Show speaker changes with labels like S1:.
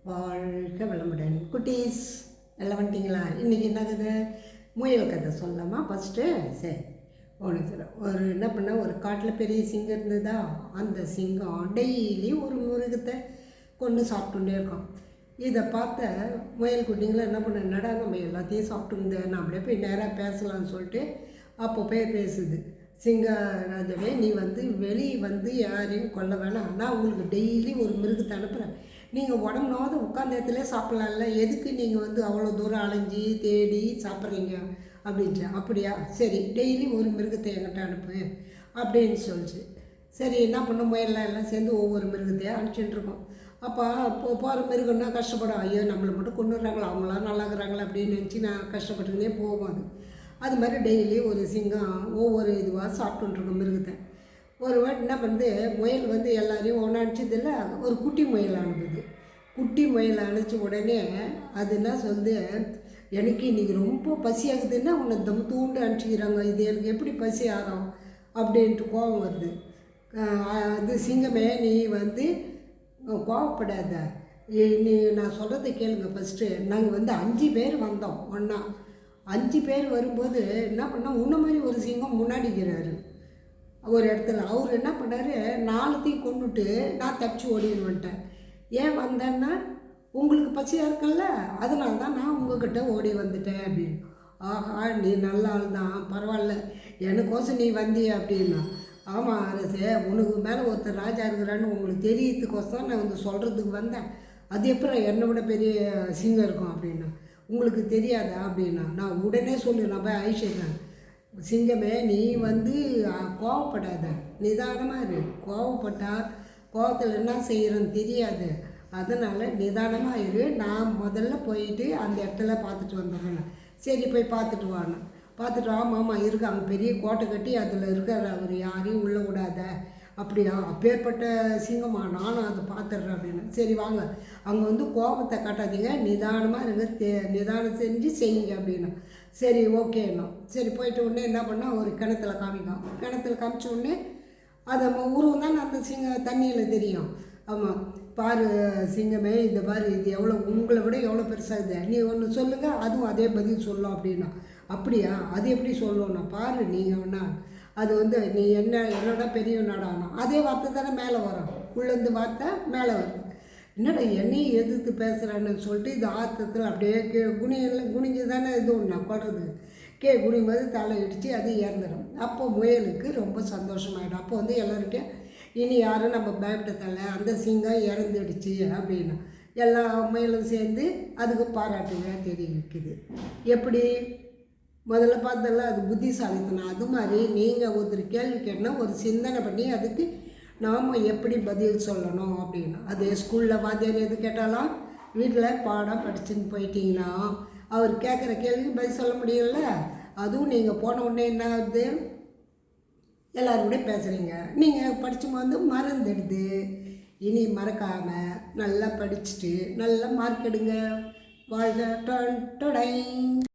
S1: வாழ்க வளமுடன். குட்டீஸ் எல்லாம் வந்துட்டிங்களா? இன்றைக்கி என்ன கதை? முயல் கதை சொல்லலாமா ஃபஸ்ட்டு? சரி, ஒன்று சொல்ல. என்ன பண்ணால் ஒரு காட்டில் பெரிய சிங்கம் இருந்ததா. அந்த சிங்கம் டெய்லி ஒரு மிருகத்தை கொண்டு சாப்பிட்டுட்டே இருக்கும். இதை பார்த்த முயல் குட்டிங்களை என்ன பண்ண, என்னடா நம்ம எல்லாத்தையும் சாப்பிட்டுங்க, நம்மளே போய் நேராக பேசலாம்னு சொல்லிட்டு அப்போ போய் பேசுது. சிங்கராஜவே, நீ வெளியே யாரையும் கொல்ல வேணாம், நான் உங்களுக்கு டெய்லி ஒரு மிருகத்தை அனுப்புகிறேன், நீங்கள் உடம்புனாவது உட்காந்த இடத்துல சாப்பிட்லாம்ல, எதுக்கு நீங்கள் அவ்வளோ தூரம் அலைஞ்சி தேடி சாப்பிட்றீங்க அப்படின்ட்டு. அப்படியா, சரி, டெய்லி ஒரு மிருகத்தை என்கிட்ட அனுப்பு அப்படின்னு சொல்லிச்சு. சரி, என்ன பண்ண, முயல்லாம் எல்லாம் சேர்ந்து ஒவ்வொரு மிருகத்தையாக அனுப்பிச்சுட்டுருக்கோம். அப்போ போகிற மிருகம்னா கஷ்டப்படும், ஐயோ நம்மளை மட்டும் கொண்டுடுறாங்களா, அவங்களாம் நல்லாக்குறாங்களா அப்படின்னு நினச்சி நான் கஷ்டப்பட்டுக்கினே போவோம். அது மாதிரி டெய்லி ஒரு சிங்கம் ஒவ்வொரு இதுவாக சாப்பிட்டுருக்கோம் மிருகத்தை. ஒரு வாட்டி என்ன பண்ணுது, முயல் எல்லாரையும் ஒன்றா அனுப்பிச்சதில்ல, ஒரு குட்டி முயல் அனுப்புது. குட்டி முயல் அனுப்பிச்ச உடனே அது என்ன சொல்லுது, எனக்கு இன்றைக்கி ரொம்ப பசி ஆகுதுன்னா உன்னை தூண்டு அனுப்பிச்சிக்கிறாங்க, இது எனக்கு எப்படி பசி ஆகும் அப்படின்ட்டு கோபம் வருது. அது சிங்கமே, நீ கோவப்படாத, நீ நான் சொல்கிறத கேளுங்க. ஃபஸ்ட்டு நாங்கள் 5 பேர் வந்தோம் ஒன்றா. 5 பேர் வரும்போது என்ன பண்ணால், உன்ன மாதிரி ஒரு சிங்கம் முன்னாடிக்கிறாரு ஒரு இடத்துல. அவர் என்ன பண்ணார், 4த்தையும் கொண்டுட்டு நான் தப்பிச்சு ஓடிடுவேன்ட்டேன். ஏன் வந்தேன்னா, உங்களுக்கு பசியாக இருக்கல்ல, அதனால தான் நான் உங்கள்கிட்ட ஓடி வந்துட்டேன் அப்படின்னு. ஆஹா, நீ நல்ல ஆள் தான், பரவாயில்ல, எனக்கோசம் நீ வந்திய அப்படின்னா. ஆமாம் அரசே, உனக்கு மேலே ஒருத்தர் ராஜா இருக்கிறான்னு உங்களுக்கு தெரியறதுக்கோசம் நான் சொல்கிறதுக்கு வந்தேன். அது எப்படி என்னை விட பெரிய சிங்கம் இருக்கும் அப்படின்னா. உங்களுக்கு தெரியாதா அப்படின்னா. நான் உடனே சொல்லு, நான் போய் ஐஷேன், சிங்கமே நீ கோவப்படாத, நிதானமாக இரு, கோவப்பட்டால் கோவத்தில் என்ன செய்கிறேன்னு தெரியாது, அதனால் நிதானமாக இரு, நான் முதல்ல போயிட்டு அந்த இடத்துல பார்த்துட்டு வந்துடுறேன். சரி, போய் பார்த்துட்டு வாங்க. பார்த்துட்டு ஆமாம் இருக்காங்க, பெரிய கோட்டை கட்டி அதில் இருக்கிற அவர், யாரையும் உள்ளே விடாத. அப்படியா, அப்பேற்பட்ட சிங்கமா, நானும் அதை பார்த்துட்றேன் அப்படின்னு. சரி வாங்க, அங்கே கோபத்தை காட்டாதீங்க, நிதானமாக இருங்க, நிதானம் செஞ்சு செய்யுங்க அப்படின்னு. சரி ஓகேண்ணா. சரி, போயிட்டு உடனே என்ன பண்ணால், ஒரு கிணத்துல காமிச்ச உடனே அதை உருவம் தான் அந்த தண்ணியில் தெரியும். ஆமாம், பாரு சிங்கமே, இந்த பாரு, இது எவ்வளோ, உங்களை விட எவ்வளோ பெருசாக இது, நீ ஒன்று சொல்லுங்கள், அதுவும் அதே பதில் சொல்லும் அப்படின்னா. அப்படியா, அது எப்படி சொல்லணும்னா, பாரு நீங்கள் ஒன்றா, அது நீ என்னோட பெரிய நாடானா அதே வார்த்தை தானே மேலே வரும், உள்ளேருந்து வார்த்தை மேலே வருது. என்னடா என்னையும் எதிர்த்து பேசுகிறான்னு சொல்லிட்டு இது ஆத்தத்தில் அப்படியே குனிஞ்சு தானே இது ஒன்றா கொள்வது, குனியும்போது தலை இடித்து அது இறந்துடும். அப்போ முயலுக்கு ரொம்ப சந்தோஷமாயிடும். அப்போ எல்லாருக்கும் இனி யாரும் நம்ம பயப்பட தலை, அந்த சிங்கம் இறந்துடுச்சு அப்படின்னு எல்லா முயலும் சேர்ந்து அதுக்கு பாராட்டுங்க தெரிவிக்குது. எப்படி முதல்ல பார்த்தல அது புத்திசாலித்தனம். அது மாதிரி நீங்கள் ஒருத்தர் கேள்வி கேட்டால் ஒரு சிந்தனை பண்ணி அதுக்கு நாம் எப்படி பதில் சொல்லணும் அப்படின்னு. அது ஸ்கூலில் வாத்தியார் எது கேட்டாலும் வீட்டில் பாடம் படிச்சுன்னு போயிட்டீங்கன்னா அவர் கேட்குற கேள்விக்கு பதில் சொல்ல முடியல. அதுவும் நீங்கள் போன உடனே என்ன ஆகுது, எல்லோருக்கூட பேசுகிறீங்க, நீங்கள் படித்து மறந்துடுது. இனி மறக்காமல் நல்லா படிச்சுட்டு நல்ல மார்க் எடுங்க. வாழ்க.